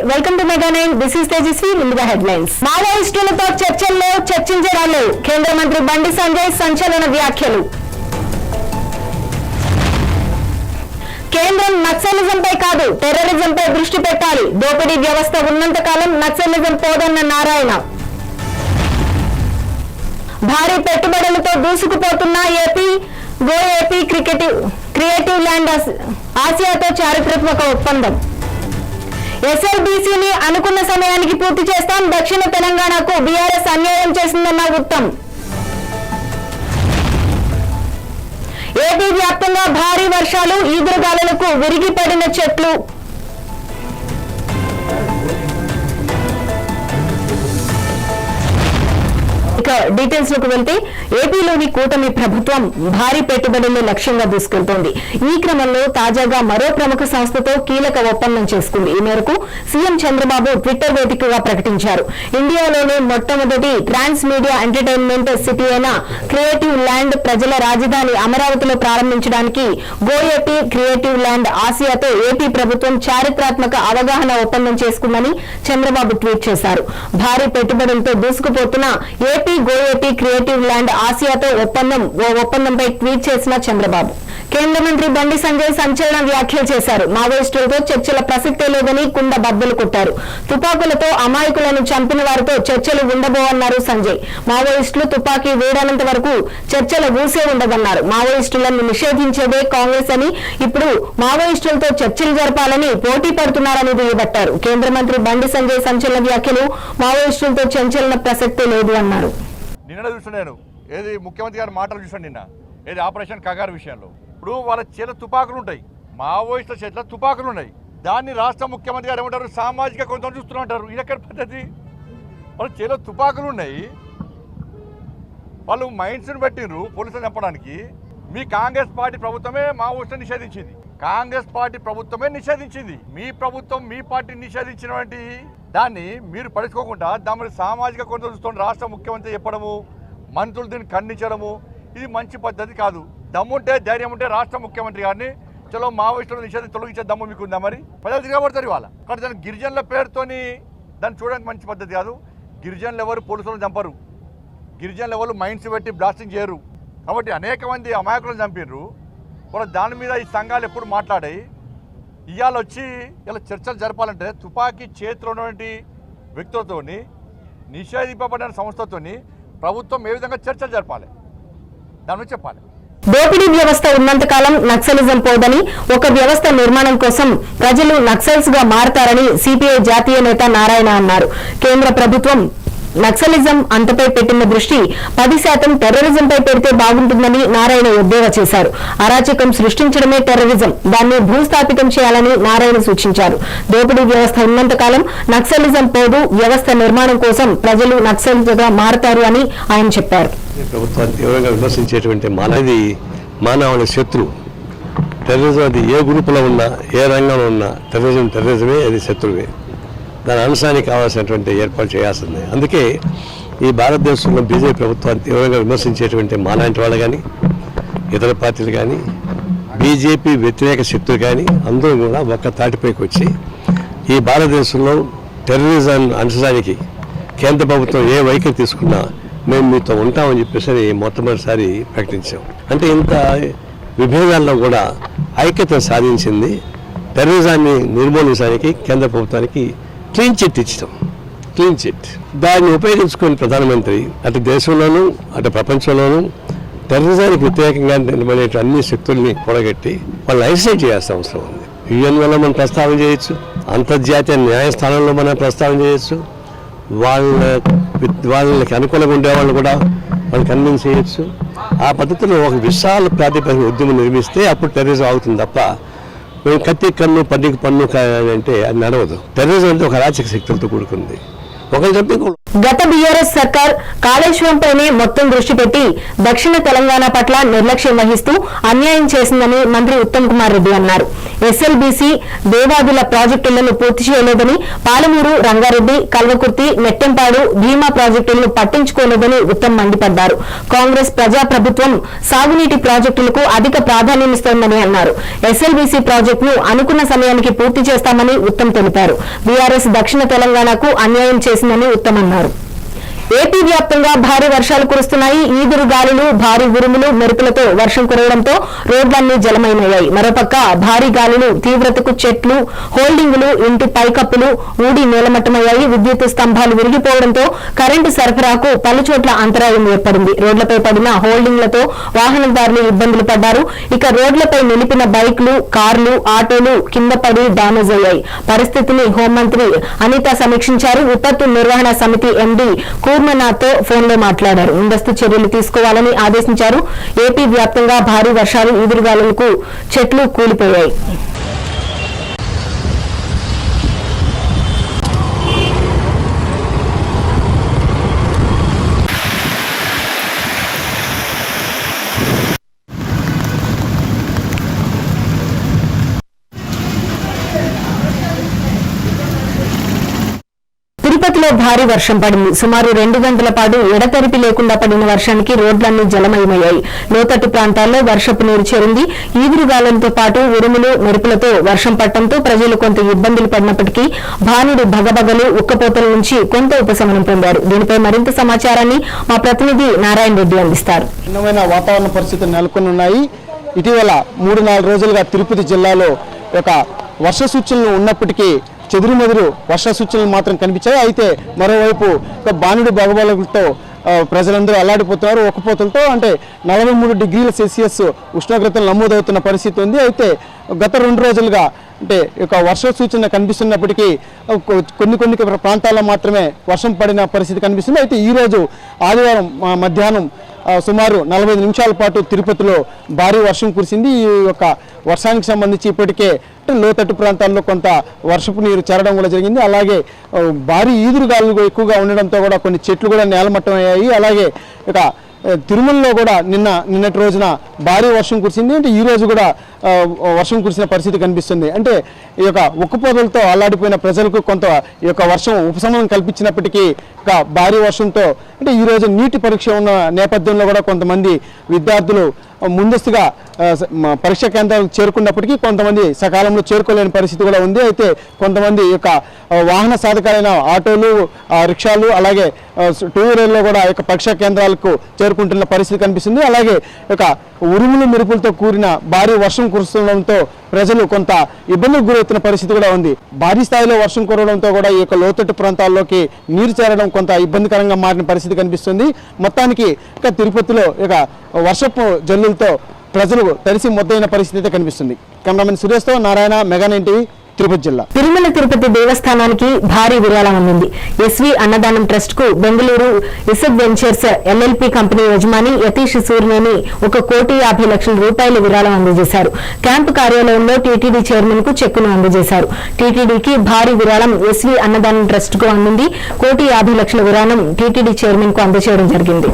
Welcome to mega 9. This is Tejaswi. ముందుగా headlines. మావోయిస్టులతో చర్చల్లో చర్చించడాలు. కేంద్ర మంత్రి బండి సంజయ్ సంచలన వ్యాఖ్యలు. కేంద్రం నక్సలిజంపై కాదు టెర్రరిజంపై దృష్టి పెట్టాలి. దోపిడీ వ్యవస్థ ఉన్నంతకాలం నక్సలిజం పోదన్న నారాయణ. భారీ పెట్టుబడులతో దూసుకుపోతున్న గో ఏపీ క్రియేటివ్ ల్యాండ్ ఆసియాతో చారిత్రాత్మక ఒప్పందం. ఎస్ఎల్బీసీని అనుకున్న సమయానికి పూర్తి చేస్తాం. దక్షిణ తెలంగాణకు బీఆర్ఎస్ అన్యాయం చేసిందన్న ఉత్తమ్. ఏపీ వ్యాప్తంగా భారీ వర్షాలు, ఈదురుగాలులకు విరిగిపడిన చెట్లు. డీటెయిల్స్ లోకి వెళ్తే ఏపీలోని కూటమి ప్రభుత్వం భారీ పెట్టుబడులను లక్ష్యంగా దూసుకెళ్తోంది. ఈ క్రమంలో తాజాగా మరో ప్రముఖ సంస్థతో కీలక ఒప్పందం చేసుకుంది. ఈ మేరకు సీఎం చంద్రబాబు ట్విట్టర్ వేదికగా ప్రకటించారు. ఇండియాలోనే మొట్టమొదటి ట్రాన్స్ మీడియా ఎంటర్టైన్మెంట్ సిటీ అయిన క్రియేటివ్ ల్యాండ్ ప్రజల రాజధాని అమరావతిలో ప్రారంభించడానికి గో ఏపీ క్రియేటివ్ ల్యాండ్ ఆసియాతో ఏపీ ప్రభుత్వం చారిత్రాత్మక అవగాహన ఒప్పందం చేసుకుందని చంద్రబాబు ట్వీట్ చేశారు. భారీ పెట్టుబడులతో దూసుకుపోతున్న AP go AP creative land ఆసియాతో ఒప్పందంపై ట్వీట్ చేసిన చంద్రబాబు కేంద్ర మంత్రి బండి సంజయ్ సంచలన వ్యాఖ్యలు చేశారు. మావోయిస్టులతో చర్చల ప్రసక్తే లేదని కుండ బద్దలు కొట్టారు. తుపాకులతో అమాయకులను చంపిన వారితో చర్చలు ఉండబోవన్నారు సంజయ్. మావోయిస్టులు తుపాకీ వేడనంత వరకు చర్చల ఊసే ఉండదన్నారు. మావోయిస్టులను నిషేధించేదే కాంగ్రెస్ అని, ఇప్పుడు మావోయిస్టులతో చర్చలు జరపాలని పోటీ పడుతున్నారని దుయ్యబట్టారు. కేంద్ర మంత్రి బండి సంజయ్ సంచలన వ్యాఖ్యలు మావోయిస్టులతో చర్చల ప్రసక్తే లేదు అన్నారు. నిన్న చూస్తున్నాను ఏది ముఖ్యమంత్రి గారి మాటలు చూసాను నిన్న ఏది ఆపరేషన్ కగారు విషయంలో. ఇప్పుడు వాళ్ళ చేతిలో తుపాకులు ఉంటాయి, మావోయిస్టుల చేతిలో తుపాకులు ఉన్నాయి. దాన్ని రాష్ట్ర ముఖ్యమంత్రి గారు ఏమంటారు, సామాజిక కొంత చూస్తున్నట్టారు. ఇదెక్కడ పద్ధతి? వాళ్ళ చేతిలో తుపాకులు ఉన్నాయి, వాళ్ళు మైండ్స్ని పెట్టిండ్రు పోలీసులు చంపడానికి. మీ కాంగ్రెస్ పార్టీ ప్రభుత్వమే మావోయిస్టులను నిషేధించింది. కాంగ్రెస్ పార్టీ ప్రభుత్వమే నిషేధించింది. మీ ప్రభుత్వం మీ పార్టీ నిషేధించినటువంటి దాన్ని మీరు పడుచుకోకుండా దాని సామాజిక కొంత చూస్తున్న రాష్ట్ర ముఖ్యమంత్రి చెప్పడము, మంత్రులు దీన్ని ఖండించడము, ఇది మంచి పద్ధతి కాదు. దమ్ముంటే ధైర్యం ఉంటే రాష్ట్ర ముఖ్యమంత్రి గారిని చలో మావోయిస్టులు నిషేధం తొలగించే దమ్ము మీకుందా? మరి ప్రజలు తిరగబడతారు ఇవాళ. కానీ దాని గిరిజనుల పేరుతోని దాన్ని చూడడానికి మంచి పద్ధతి కాదు. గిరిజనులు ఎవరు పోలీసులను చంపరు, గిరిజనులు ఎవరు మైండ్స్ పెట్టి బ్లాస్టింగ్ చేయరు. కాబట్టి అనేక మంది అమాయకులను చంపినరు. కూడా దాని మీద ఈ సంఘాలు ఎప్పుడు మాట్లాడాయి. ఇవాళ వచ్చి ఇలా చర్చలు జరపాలంటే తుపాకీ చేతిలో ఉన్నటువంటి వ్యక్తులతో నిషేధింపబడిన సంస్థతో ప్రభుత్వం ఏ విధంగా చర్చలు జరపాలి దాని చెప్పాలి. దోపిడీ వ్యవస్థ ఉన్నంతకాలం నక్సలిజం పోదని, ఒక వ్యవస్థ నిర్మాణం కోసం ప్రజలు నక్సల్స్ గా మారతారని సిపిఐ జాతీయ నేత నారాయణ అన్నారు. కేంద్ర ప్రభుత్వం నక్సలిజం అంతపై పెట్టిన దృష్టి 10% టెర్రరిజంపై పెడితే బాగుంటుందని నారాయణ ఎద్దేవా చేశారు. అరాచకం సృష్టించడమే టెర్రరిజం, దాన్ని భూస్థాపితం చేయాలని నారాయణ సూచించారు. దోపిడీ వ్యవస్థ ఉన్నంతకాలం నక్సలిజం పోదు, వ్యవస్థ నిర్మాణం కోసం ప్రజలు నక్సలిజంగా మారతారు అని ఆయన చెప్పారు. ప్రభుత్వాన్ని తీవ్రంగా విమర్శించేటువంటి మానవుని శత్రువు టెర్రరిజం. అది ఏ గ్రూపులో ఉన్నా, ఏ రంగంలో ఉన్నా టెర్రరిజమే, అది శత్రువే. దాని అంశానికి కావాల్సినటువంటి ఏర్పాటు చేయాల్సిందే. అందుకే ఈ భారతదేశంలో బీజేపీ ప్రభుత్వాన్ని తీవ్రంగా విమర్శించేటువంటి మాలాంటి వాళ్ళు కానీ, ఇతర పార్టీలు కానీ, బీజేపీ వ్యతిరేక శక్తులు కానీ అందరూ కూడా ఒక్క తాటిపైకి వచ్చి ఈ భారతదేశంలో టెర్రరిజం అంశానికి కేంద్ర ప్రభుత్వం ఏ వైఖరి తీసుకున్నా మేము మీతో ఉంటామని చెప్పేసి మొట్టమొదటిసారి ప్రకటించాం. అంటే ఇంత విభేదాల్లో కూడా ఐక్యత సాధించింది. టెర్రరిజాన్ని నిర్మూలించడానికి కేంద్ర ప్రభుత్వానికి క్లీన్ చిట్ ఇచ్చడం, క్లీన్ చిట్. దాన్ని ఉపయోగించుకుని ప్రధానమంత్రి అటు దేశంలోనూ అటు ప్రపంచంలోనూ టెర్రరిజానికి వ్యతిరేకంగా నిలబడే అన్ని శక్తుల్ని కూడగట్టి వాళ్ళని ఐసోలేట్ చేయాల్సిన అవసరం ఉంది. యుఎన్ఓలో మనం ప్రస్తావన చేయొచ్చు, అంతర్జాతీయ న్యాయస్థానంలో మనం ప్రస్తావన చేయొచ్చు, వాళ్ళకి అనుకూలంగా ఉండేవాళ్ళు కూడా వాళ్ళు కన్విన్స్ చేయొచ్చు. ఆ పద్ధతిలో ఒక విశాల ప్రాతిపదిక ఉద్యమం నిర్మిస్తే అప్పుడు టెర్రరిజం అవుతుంది తప్ప మేము కత్తి కన్ను పన్నుకి పన్ను అంటే అది నడవదు. టెర్రరిజం అంటే ఒక అరాచక శక్తులతో కూడుకుంది. గత బీఆర్ఎస్ సర్కార్ కాళేశ్వరంపైనే మొత్తం దృష్టి పెట్టి దక్షిణ తెలంగాణ పట్ల నిర్లక్ష్యం వహిస్తూ అన్యాయం చేసిందని మంత్రి ఉత్తమ్ కుమార్ రెడ్డి అన్నారు. ఎస్ఎల్బీసీ దేవాదుల ప్రాజెక్టులను పూర్తి చేయలేదని, పాలమూరు, రంగారెడ్డి, కల్వకుర్తి, మెట్టెంపాడు, భీమా ప్రాజెక్టులను పట్టించుకోలేదని ఉత్తమ్ మండిపడ్డారు. కాంగ్రెస్ ప్రజాప్రభుత్వం సాగునీటి ప్రాజెక్టులకు అధిక ప్రాధాన్యమిస్తోందని అన్నారు. ఎస్ఎల్బీసీ ప్రాజెక్టును అనుకున్న సమయానికి పూర్తి చేస్తామని ఉత్తమ్ తెలిపారు. బీఆర్ఎస్ దక్షిణ తెలంగాణకు అన్యాయం చేసిందని ఉత్తమ్ అన్నారు. ఏపీ వ్యాప్తంగా భారీ వర్షాలు కురుస్తున్నాయి. ఈదురు గాలులు, భారీ ఉరుములు, మెరుపులతో వర్షం కురవడంతో రోడ్లన్నీ జలమయమయ్యాయి. మరోపక్క భారీ గాలులు తీవ్రతకు చెట్లు, హోల్డింగులు, ఇంటి పైకప్పులు ఊడి నేలమట్టమయ్యాయి. విద్యుత్ స్తంభాలు విరిగిపోవడంతో కరెంటు సరఫరాకు పలుచోట్ల అంతరాయం ఏర్పడింది. రోడ్లపై పడిన హోల్డింగ్లతో వాహనదారులు ఇబ్బందులు పడ్డారు. ఇక రోడ్లపై నిలిపిన బైక్లు, కార్లు, ఆటోలు కింద పడి డ్యామేజ్ అయ్యాయి. పరిస్థితిని హోంమంత్రి అనిత సమీక్షించారు. విపత్తు నిర్వహణ సమితి ఎండీ కూర్మనాథ్తో ఫోన్లో మాట్లాడారు. ముందస్తు చర్యలు తీసుకోవాలని ఆదేశించారు. ఏపీ వ్యాప్తంగా భారీ వర్షాలు, ఈదురుగాలులకు చెట్లు కూలిపోయాయి. తిరుపతిలో భారీ వర్షం పడింది. సుమారు 2 గంటల పాటు ఎడతెరిపి లేకుండా పడిన వర్షానికి రోడ్లన్నీ జలమయమయ్యాయి. లోతట్టు ప్రాంతాల్లో వర్షపు నీరు చేరింది. ఈదురుగాలులతో పాటు ఉరుములు, మెరుపులతో వర్షం పడటంతో ప్రజలు కొంత ఇబ్బందులు పడినప్పటికీ భానుడు భగభగలు, ఉక్కపోతల నుంచి కొంత ఉపశమనం పొందారు. దీనిపై మరింత సమాచారాన్ని మా ప్రతినిధి నారాయణ రెడ్డి అందిస్తారు. భిన్నమైన వాతావరణ పరిస్థితులు నెలకొనున్నాయి. ఇటీవల 3-4 రోజులుగా తిరుపతి జిల్లాలో ఒక వర్ష సూచనలు ఉన్నప్పటికీ చెదురుమెదురు వర్ష సూచనలు మాత్రం కనిపించాయి. అయితే మరోవైపు బాణుడి భగభగలతో ప్రజలందరూ అల్లాడిపోతున్నారు. ఉక్కపోతలతో అంటే 43 డిగ్రీల సెల్సియస్ ఉష్ణోగ్రతలు నమోదవుతున్న పరిస్థితి ఉంది. అయితే గత 2 రోజులుగా అంటే ఒక వర్ష సూచన కనిపిస్తున్నప్పటికీ కొన్ని ప్రాంతాల్లో మాత్రమే వర్షం పడిన పరిస్థితి కనిపిస్తుంది. అయితే ఈరోజు ఆదివారం మధ్యాహ్నం సుమారు 45 నిమిషాల పాటు తిరుపతిలో భారీ వర్షం కురిసింది. ఈ యొక్క వర్షానికి సంబంధించి ఇప్పటికే లోతట్టు ప్రాంతాల్లో కొంత వర్షపు నీరు చేరడం కూడా జరిగింది. అలాగే భారీ ఈదురుగాలులు ఎక్కువగా ఉండడంతో కూడా కొన్ని చెట్లు కూడా నేలమట్టం అయ్యాయి. అలాగే ఇక తిరుమలలో కూడా నిన్నటి రోజున భారీ వర్షం కురిసింది. అంటే ఈ రోజు కూడా వర్షం కురిసిన పరిస్థితి కనిపిస్తుంది. అంటే ఈ యొక్క ఉక్కపోతలతో అల్లాడిపోయిన ప్రజలకు కొంత ఈ యొక్క వర్షం ఉపశమనం కల్పించినప్పటికీ ఇక భారీ వర్షంతో అంటే ఈరోజు నీటి పరీక్ష ఉన్న నేపథ్యంలో కూడా కొంతమంది విద్యార్థులు ముందస్తుగా పరీక్షా కేంద్రాలకు చేరుకున్నప్పటికీ కొంతమంది సకాలంలో చేరుకోలేని పరిస్థితి కూడా ఉంది. అయితే కొంతమంది ఈ యొక్క వాహన సాధకాలైన ఆటోలు, రిక్షాలు, అలాగే 2 వీలర్లో కూడా ఈ యొక్క పరీక్షా కేంద్రాలకు చేరుకుంటున్న పరిస్థితి కనిపిస్తుంది. అలాగే ఇక ఉరుములు మెరుపులతో కూడిన భారీ వర్షం కురుస్తుండడంతో ప్రజలు కొంత ఇబ్బందులకు గురవుతున్న పరిస్థితి కూడా ఉంది. భారీ స్థాయిలో వర్షం కురవడంతో కూడా ఈ యొక్క లోతట్టు ప్రాంతాల్లోకి నీరు చేరడం కొంత ఇబ్బందికరంగా మారిన పరిస్థితి కనిపిస్తుంది. మొత్తానికి ఇక తిరుపతిలో ఇక వర్షపు జల్లులతో ప్రజలు తడిసి మొద్దైన పరిస్థితి కనిపిస్తుంది. కెమెరామెన్ సురేష్తో నారాయణ, మెగా 9 టీవీ, తిరుపతి జిల్లా. తిరుమల తిరుపతి దేవస్థానానికి భారీ విరాళం అందింది. ఎస్వి అన్నదానం ట్రస్ట్ కు బెంగళూరు ఇసక్ వెంచర్స్ ఎల్ఎల్పి కంపెనీ యజమాని యతీష్ సూర్యనేని 1,50,00,000 రూపాయల విరాళం అందజేశారు. క్యాంపు కార్యాలయంలో టీటీడీ చైర్మన్ కు చెక్కును అందజేశారు. టీటీడీకి భారీ విరాళం ఎస్వి అన్నదానం ట్రస్ట్ కు అందింది. 1,50,00,000 విరాళం టీటీడీ చైర్మన్ కు అందజేయడం జరిగింది.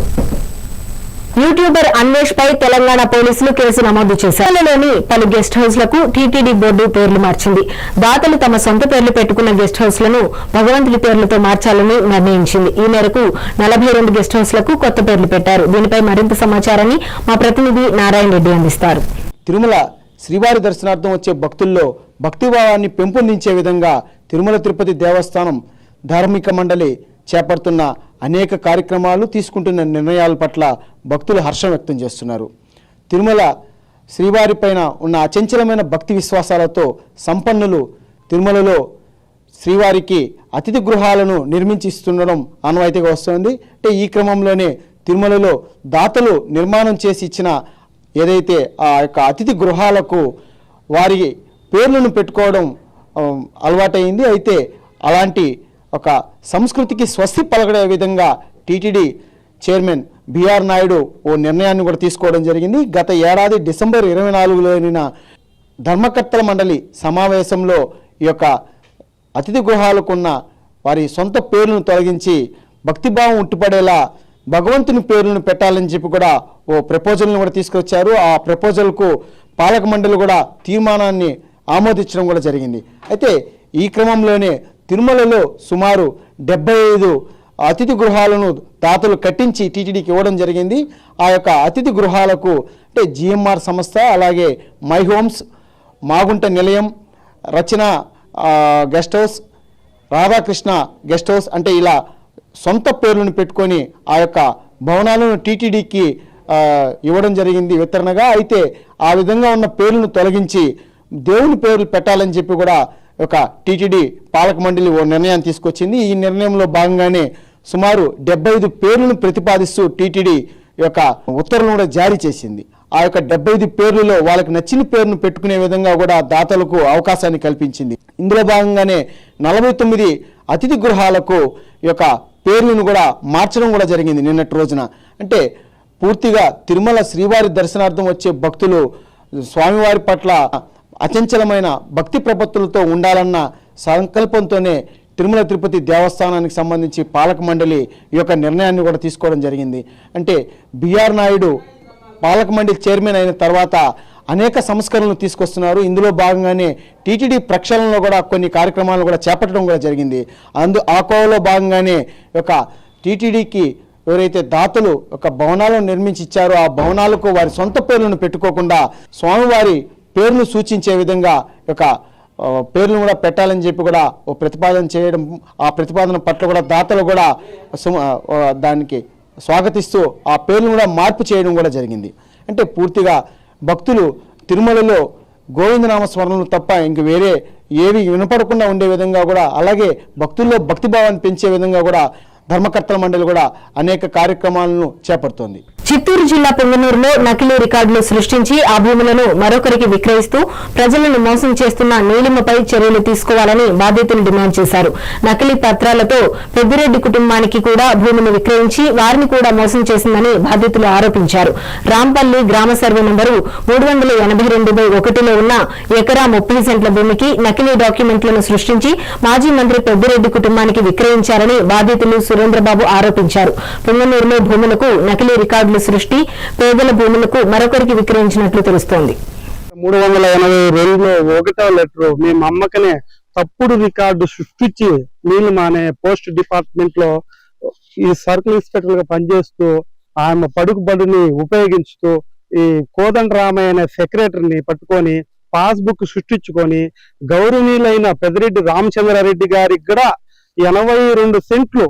యూట్యూబర్ అన్వేష్ పై తెలంగాణ పోలీసులు కేసు నమోదు చేశారు. లోని పలు గెస్ట్ హౌస్లకు టీటీడీ బోర్డు పేర్లు మార్చింది. దాతలు తమ సొంత పేర్లు పెట్టుకున్న గెస్ట్ హౌస్లను భగవంతుడి పేర్లతో మార్చాలని నిర్ణయించింది. ఈ మేరకు 42 గెస్ట్ హౌస్లకు కొత్త పేర్లు పెట్టారు. దీనిపై మరింత సమాచారాన్ని మా ప్రతినిధి నారాయణ రెడ్డి అందిస్తారు. తిరుమల శ్రీవారి దర్శనార్థం వచ్చే భక్తుల్లో భక్తిభావాన్ని పెంపొందించే విధంగా తిరుమల తిరుపతి దేవస్థానం ధార్మిక మండలి చేపడుతున్న అనేక కార్యక్రమాలు, తీసుకుంటున్న నిర్ణయాల పట్ల భక్తులు హర్షం వ్యక్తం చేస్తున్నారు. తిరుమల శ్రీవారి పైన ఉన్న అచంచలమైన భక్తి విశ్వాసాలతో సంపన్నులు తిరుమలలో శ్రీవారికి అతిథి గృహాలను నిర్మించిస్తుండడం ఆనవాయితీగా వస్తుంది. అంటే ఈ క్రమంలోనే తిరుమలలో దాతలు నిర్మాణం చేసి ఇచ్చిన ఏదైతే ఆ యొక్క అతిథి గృహాలకు వారి పేర్లను పెట్టుకోవడం అలవాటైంది. అయితే అలాంటి ఒక సంస్కృతికి స్వస్తి పలకడే విధంగా టీటీడీ చైర్మన్ బిఆర్ నాయుడు ఓ నిర్ణయాన్ని కూడా తీసుకోవడం జరిగింది. గత ఏడాది డిసెంబర్ 24 ధర్మకర్తల మండలి సమావేశంలో ఈ యొక్క అతిథి గృహాలకున్న వారి సొంత పేర్లను తొలగించి భక్తిభావం ఉట్టిపడేలా భగవంతుని పేర్లను పెట్టాలని చెప్పి కూడా ఓ ప్రపోజల్ను కూడా తీసుకొచ్చారు. ఆ ప్రపోజల్కు పాలక మండలి కూడా తీర్మానాన్ని ఆమోదించడం కూడా జరిగింది. అయితే ఈ క్రమంలోనే తిరుమలలో సుమారు 75 అతిథి గృహాలను దాతలు కట్టించి టీటీడీకి ఇవ్వడం జరిగింది. ఆ యొక్క అతిథి గృహాలకు అంటే జిఎంఆర్ సంస్థ, అలాగే my homes, Magunta Nilayam, Rachana guest house, Radhakrishna guest house అంటే ఇలా సొంత పేర్లను పెట్టుకొని ఆ యొక్క భవనాలను టీటీడీకి ఇవ్వడం జరిగింది వితరణగా. అయితే ఆ విధంగా ఉన్న పేర్లను తొలగించి దేవుని పేర్లు పెట్టాలని చెప్పి కూడా ఒక టీటీడీ పాలక మండలి ఓ నిర్ణయాన్ని తీసుకొచ్చింది. ఈ నిర్ణయంలో భాగంగానే సుమారు 75 పేర్లను ప్రతిపాదిస్తూ టీటీడీ యొక్క ఉత్తర్వులను కూడా జారీ చేసింది. ఆ యొక్క 75 పేర్లలో వాళ్ళకి నచ్చిన పేరును పెట్టుకునే విధంగా కూడా దాతలకు అవకాశాన్ని కల్పించింది. ఇందులో భాగంగానే 49 అతిథి గృహాలకు ఈ యొక్క పేర్లను కూడా మార్చడం కూడా జరిగింది నిన్నటి రోజున. అంటే పూర్తిగా తిరుమల శ్రీవారి దర్శనార్థం వచ్చే భక్తులు స్వామివారి పట్ల అచంచలమైన భక్తి ప్రపత్తులతో ఉండాలన్న సంకల్పంతోనే తిరుమల తిరుపతి దేవస్థానానికి సంబంధించి పాలక మండలి ఈ యొక్క నిర్ణయాన్ని కూడా తీసుకోవడం జరిగింది. అంటే బిఆర్ నాయుడు పాలక మండలి చైర్మన్ అయిన తర్వాత అనేక సంస్కరణలు తీసుకొస్తున్నారు. ఇందులో భాగంగానే టీటీడీ ప్రక్షాళనలో కూడా కొన్ని కార్యక్రమాలను కూడా చేపట్టడం కూడా జరిగింది. ఆ కోవలో భాగంగానే ఒక టీటీడీకి ఎవరైతే దాతలు ఒక భవనాలను నిర్మించి ఇచ్చారో ఆ భవనాలకు వారి సొంత పేర్లను పెట్టుకోకుండా స్వామివారి పేర్లు సూచించే విధంగా ఒక పేర్లను కూడా పెట్టాలని చెప్పి కూడా ఓ ప్రతిపాదన చేయడం, ఆ ప్రతిపాదన పట్ల కూడా దాతలు కూడా దానికి స్వాగతిస్తూ ఆ పేర్లను కూడా మార్పు చేయడం కూడా జరిగింది. అంటే పూర్తిగా భక్తులు తిరుమలలో గోవిందనామ స్మరణలు తప్ప ఇంక వేరే ఏవి వినపడకుండా ఉండే విధంగా కూడా, అలాగే భక్తుల్లో భక్తిభావాన్ని పెంచే విధంగా కూడా ధర్మకర్తల మండలి కూడా అనేక కార్యక్రమాలను చేపడుతోంది. చిత్తూరు జిల్లా పొంగనూరులో నకిలీ రికార్డులు సృష్టించి ఆ భూములను మరొకరికి విక్రయిస్తూ ప్రజలను మోసం చేస్తున్న నీలిమపై చర్యలు తీసుకోవాలని బాధితులు డిమాండ్ చేశారు. నకిలీ పత్రాలతో పెద్దిరెడ్డి కుటుంబానికి కూడా భూమిని విక్రయించి వారిని కూడా మోసం చేసిందని బాధితులు ఆరోపించారు. రాంపల్లి గ్రామ సర్వే నంబరు 382/1లో ఉన్న ఎకరా 30 సెంట్ల భూమికి నకిలీ డాక్యుమెంట్లను సృష్టించి మాజీ మంత్రి పెద్దిరెడ్డి కుటుంబానికి విక్రయించారని బాధితులు సురేంద్రబాబు ఆరోపించారు. పొంగనూరులో భూములకు నకిలీ రికార్డులు సృష్టి పేదల భూములకు మరొకరికి విక్రయించినట్లు తెలుస్తోంది. 382లో 1వ లెటర్ మేము అమ్మకనే తప్పుడు రికార్డు సృష్టించి నీలిమ అనే పోస్ట్ డిపార్ట్మెంట్ లో ఈ సర్కిల్ ఇన్స్పెక్టర్ గా పనిచేస్తూ ఆమె పడుకుబడిని ఉపయోగించుతూ ఈ కోదండరామయ్య అనే సెక్రటరీని పట్టుకొని పాస్బుక్ సృష్టించుకొని గౌరవనీయులైన పెద్దిరెడ్డి రామచంద్రారెడ్డి గారికి కూడా 82 సెంట్లు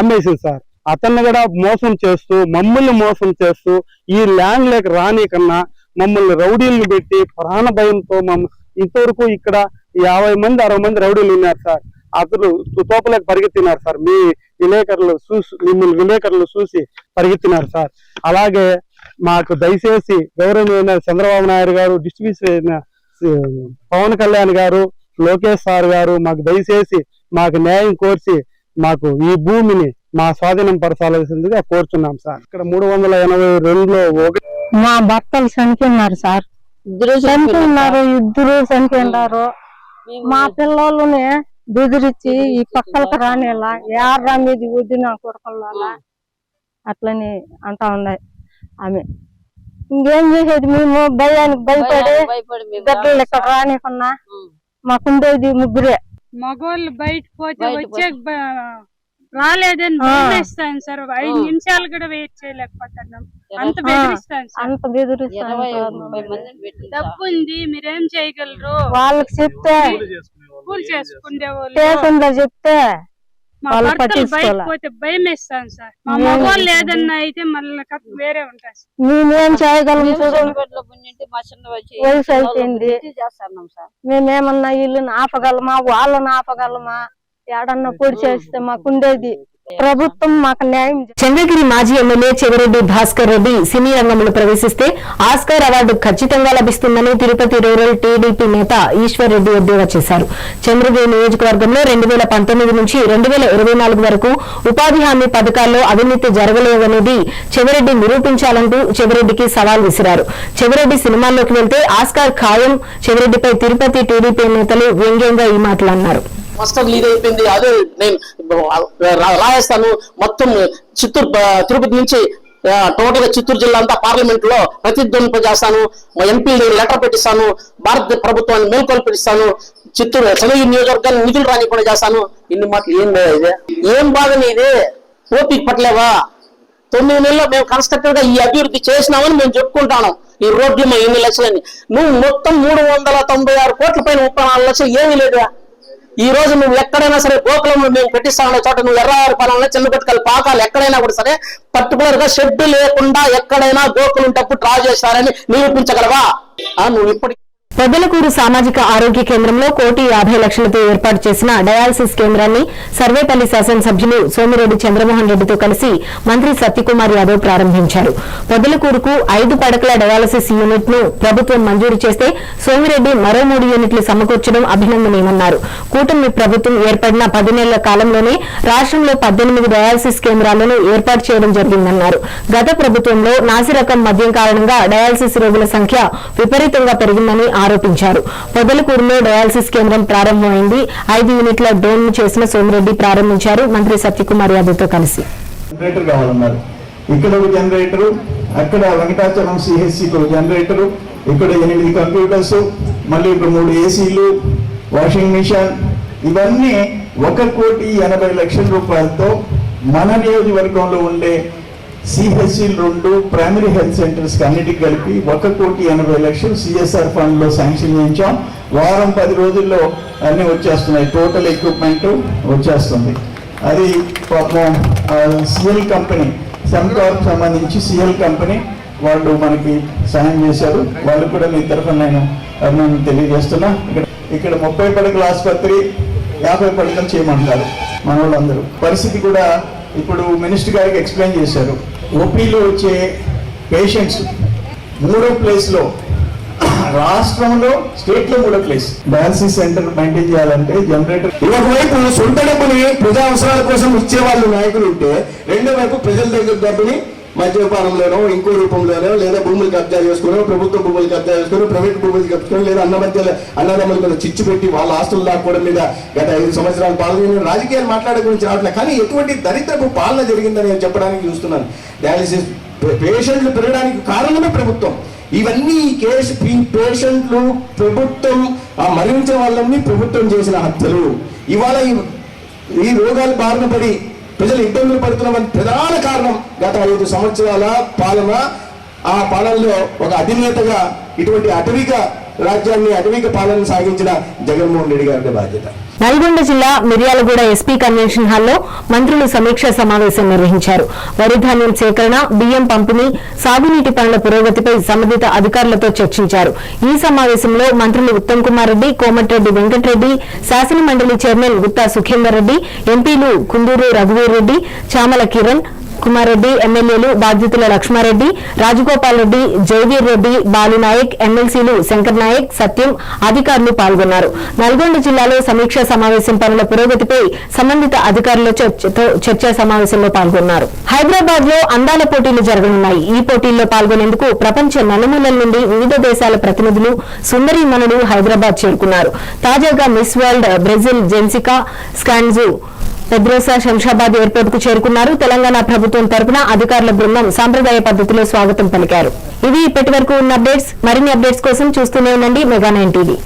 అమ్మేసింది సార్. అతన్ని కూడా మోసం చేస్తూ మమ్మల్ని మోసం చేస్తూ ఈ ల్యాండ్ లేక రాని కన్నా మమ్మల్ని రౌడీలను పెట్టి ప్రాణ భయంతో ఇంతవరకు ఇక్కడ 50 మంది 60 మంది రౌడీలు ఉన్నారు సార్. అతను తోపలేక పరిగెత్తినారు సార్. మిమ్మల్ని విలేకరులు చూసి పరిగెత్తినారు సార్. అలాగే మాకు దయచేసి గౌరవనీయ చంద్రబాబు నాయుడు గారు, డిస్ట్రిబ్యూషన్ పవన్ కళ్యాణ్ గారు, లోకేష్ సార్ గారు మాకు దయచేసి మాకు న్యాయం కోర్చి మాకు ఈ భూమిని మా స్వాధీనం పరచాల్సిందిగా కోరుతున్నాం సార్. ఇక్కడ 382లో మా భర్తలు చనిపోయినారు సార్. ఇద్దరు చనిపోయినారు. మా పిల్లలని బెదిరించి ఈ పక్కలకు రానేలా ఏర్రా మీది వద్దిన కొరకల్లా అట్లని అంటా ఉన్నాయి ఆమె. ఇంకేం చేసేది మేము భయానికి భయపడి బిడ్డలు ఇక్కడ రానికున్నా. మాకుండేది ముగ్గురే. మగోళ్ళు బయట పోతే వచ్చే రాలేదని బెదిరిస్తాను సార్. 5 నిమిషాలు కూడా వెయిట్ చేయలేకపోతున్నాం. అంత బెదిరిస్తాను. డబ్బు ఉంది, మీరేం చేయగలరు? వాళ్ళకి చెప్తే కూల్ చేసుకుండే వాళ్ళు చెప్తే మా భర్తలు బయట పోతే భయం వేస్తాను సార్. మా మగవాళ్ళు ఏదన్నా అయితే మళ్ళీ వేరే ఉంటాయి. మేమేం చేయగలము? వయసు అయిపోయింది. మేమేమన్నా ఇల్లుని ఆపగలమా? వాళ్ళని ఆపగలమా? ఏడన్నా పొడి చేస్తే మాకుండేది. ప్రభుత్వం మాకు న్యాయం. చంద్రగిరి మాజీ ఎమ్మెల్యే చెవిరెడ్డి భాస్కర్ రెడ్డి సినీ రంగంలో ప్రవేశిస్తే ఆస్కార్ అవార్డు ఖచ్చితంగా లభిస్తుందని తిరుపతి రూరల్ టీడీపీ నేత ఈశ్వర్ రెడ్డి ఎద్దేవా చేశారు. చంద్రగిరి నియోజకవర్గంలో 2019 నుంచి 2024 వరకు ఉపాధి హామీ పథకాల్లో అవినీతి జరగలేదనేది చెవిరెడ్డి నిరూపించాలంటూ చెవిరెడ్డికి సవాల్ విసిరారు. చెవిరెడ్డి సినిమాల్లోకి వెళ్తే ఆస్కార్ ఖాయం. చెవిరెడ్డిపై తిరుపతి టీడీపీ నేతలు వ్యంగ్యంగా ఈ మాటలు అన్నారు. మస్తు లీడ్ అయిపోయింది. అదే నేను రాజస్థాన్ మొత్తం చిత్తూరు తిరుపతి నుంచి టోటల్ గా చిత్తూరు జిల్లా అంతా పార్లమెంట్ లో ప్రతిధ్వనింపజేస్తాను, ఎంపీ లెటర్ పెట్టిస్తాను, భారత ప్రభుత్వాన్ని మేల్కొల్పిస్తాను, చిత్తూరు చదువు నియోజకవర్గాన్ని నిధులు రానికుండా చేస్తాను. ఇన్ని మాటలు ఏం లేదా? ఏం బాధని ఇది? ఓపిక పట్టలేవా? 9 నెలల్లో మేము కన్స్ట్రక్టివ్ గా ఈ అభివృద్ధి చేసినామని మేము చెప్పుకుంటాను. ఈ రోడ్లు మా 8 లక్షలని, నువ్వు మొత్తం 396 కోట్ల పైన 34 లక్షలు ఏమీ లేదా? ఈ రోజు నువ్వు ఎక్కడైనా సరే గోకులంలో మేము పెట్టిస్తామనే చోట నువ్వు ఎర్రవారిపాలెంలో చిన్నపెట్టుకల పాకాలు ఎక్కడైనా కూడా సరే పర్టికులర్ గా షెడ్ లేకుండా ఎక్కడైనా గోకులం తప్పు డ్రా చేస్తారని నిరూపించగలవా? నువ్వు ఇప్పటికీ పొదలకూరు సామాజిక ఆరోగ్య కేంద్రంలో 1,50,00,000తో ఏర్పాటు చేసిన డయాలసిస్ కేంద్రాన్ని సర్వేపల్లి శాసనసభ్యులు సోమిరెడ్డి చంద్రమోహన్ రెడ్డితో కలిసి మంత్రి సత్యకుమార్ యాదవ్ ప్రారంభించారు. పొదలకూరుకు 5 పడకల డయాలసిస్ యూనిట్ ను ప్రభుత్వం మంజూరు చేస్తే సోమిరెడ్డి మరో 3 యూనిట్లు సమకూర్చడం అభినందనీయమన్నారు. కూటమి ప్రభుత్వం ఏర్పడిన 10 నెలల కాలంలోనే రాష్ట్రంలో 18 డయాలసిస్ కేంద్రాలను ఏర్పాటు చేయడం జరిగిందన్నారు. గత ప్రభుత్వంలో నాసిరకం మద్యం కారణంగా డయాలసిస్ రోగుల సంఖ్య విపరీతంగా పెరిగిందని ఆరోపించారు. పొదలకూరులో డయాలసిస్ కేంద్రం ప్రారంభమైంది. 5 యూనిట్ల డ్రోన్ చేసిన సోమిరెడ్డి ప్రారంభించారు. మంత్రి సత్యకుమార్ యాదవ్ తో కలిసి జనరేటర్ కావాలన్నారు. ఇక్కడ ఒక జనరేటరు, అక్కడ వెంకటాచలం సిహెచ్సిలో జనరేటరు, ఇక్కడ 8 కంప్యూటర్స్, మళ్ళీ ఇప్పుడు 3 ఏసీలు, వాషింగ్ మిషన్, ఇవన్నీ 1,80,00,000 రూపాయలతో మన నియోజకవర్గంలో ఉండే సిహెచ్సిలు 2 ప్రైమరీ హెల్త్ సెంటర్స్ అన్నిటికి కలిపి 1,80,00,000 సిఎస్ఆర్ ఫండ్ లో శాంక్షన్ చేయించాం. వారం 10 రోజుల్లో అన్ని వచ్చేస్తున్నాయి. టోటల్ ఎక్విప్మెంట్ వచ్చేస్తుంది. అది పాపం సిఎల్ కంపెనీ, సెమ్కార్ప్ సంబంధించి సిఎల్ కంపెనీ వాళ్ళు మనకి సాయం చేశారు. వాళ్ళు కూడా మీ తరఫున నేను అభినందన తెలియజేస్తున్నా. ఇక్కడ 30 పడకల ఆసుపత్రి 50 పడకలు చేయమంటారు మన వాళ్ళందరూ. పరిస్థితి కూడా ఇప్పుడు మినిస్టర్ గారికి ఎక్స్ప్లెయిన్ చేశారు. ఓపీలో వచ్చే పేషెంట్స్ 3వ ప్లేస్లో, రాష్ట్రంలో స్టేట్ లో 3వ ప్లేస్. డయాలసిస్ సెంటర్ మెయింటైన్ చేయాలంటే జనరేటర్ ఒకవైపు సొంత డబ్బుని ప్రజా అవసరాల కోసం ఇచ్చే వాళ్ళు నాయకులు ఉంటే, రెండో వైపు ప్రజల దగ్గర డబ్బుని మద్యపానంలోనో ఇంకో రూపంలోనో లేదా భూములు కబ్జా చేసుకునో, ప్రభుత్వ భూములు కబ్జా చేసుకుని, ప్రైవేట్ భూములు కబ్జాసుకుని, లేదా అన్నదమ్ముల మీద చిచ్చు పెట్టి వాళ్ళ ఆస్తులు దాక్కోవడం మీద గత 5 సంవత్సరాలు పాల్గొని రాజకీయాలు మాట్లాడే గురించి రావట్లేదు. కానీ ఎటువంటి దరిద్రపు పాలన జరిగిందని నేను చెప్పడానికి చూస్తున్నాను. డయాలసిస్ పేషెంట్లు పెరగడానికి కారణమే ప్రభుత్వం. ఇవన్నీ ఈ పేషెంట్లు ప్రభుత్వం మరణించే వాళ్ళని ప్రభుత్వం చేసిన హత్యలు. ఇవాళ ఈ రోగాలు బారిన పడి ప్రజలు ఇబ్బందులు పడుతున్నామని ప్రధాన కారణం గత 5 సంవత్సరాల పాలన. ఆ పాలనలో ఒక అధినేతగా ఇటువంటి అటవిక రాజ్యాన్ని, అటవిక పాలన సాగించిన జగన్మోహన్ రెడ్డి గారి బాధ్యత. నల్గొండ జిల్లా మిర్యాలగూడ ఎస్పీ కన్వెన్షన్ హాల్లో మంత్రులు సమీక్షా సమావేశం నిర్వహించారు. వరి ధాన్యం సేకరణ, బియ్యం పంపిణీ, సాగునీటి పనుల పురోగతిపై సంబంధిత అధికారులతో చర్చించారు. ఈ సమావేశంలో మంత్రులు ఉత్తమ్ కుమార్ రెడ్డి, కోమటిరెడ్డి వెంకటరెడ్డి, శాసన మండలి చైర్మన్ గుత్తా సుఖేందర్ రెడ్డి, ఎంపీలు కుందూరు రఘువీర్ రెడ్డి, చామల కిరణ్ కుమార్ రెడ్డి, ఎమ్మెల్యేలు బాధ్యతల లక్ష్మారెడ్డి, రాజగోపాల్ రెడ్డి, జయవీర్ రెడ్డి, బాలునాయక్, ఎమ్మెల్సీలు శంకర్ నాయక్, సత్యం, అధికారులు పాల్గొన్నారు. నల్గొండ జిల్లాలో సమీక్షా సమావేశం పనుల పురోగతిపై సంబంధిత అధికారులతో చర్చా సమావేశంలో పాల్గొన్నారు. హైదరాబాద్ లో అందాల పోటీలు జరగనున్నాయి. ఈ పోటీల్లో పాల్గొనేందుకు ప్రపంచ నలుమూలల నుండి వివిధ దేశాల ప్రతినిధులు, సుందరీమణులు హైదరాబాద్ చేరుకున్నారు. తాజాగా Miss World Brazil Jessica Scandiuzzi Pedrosa Shamshabad airport కు చేరుకున్నారు. తెలంగాణ ప్రభుత్వం తరపున అధికారుల బృందం సాంప్రదాయ పద్ధతిలో స్వాగతం పలికారు. ఇవి ఇప్పటి వరకు ఉన్న అప్డేట్స్. మరిన్ని అప్డేట్స్ కోసం చూస్తూనే ఉండండి మెగా 9 టీవీ.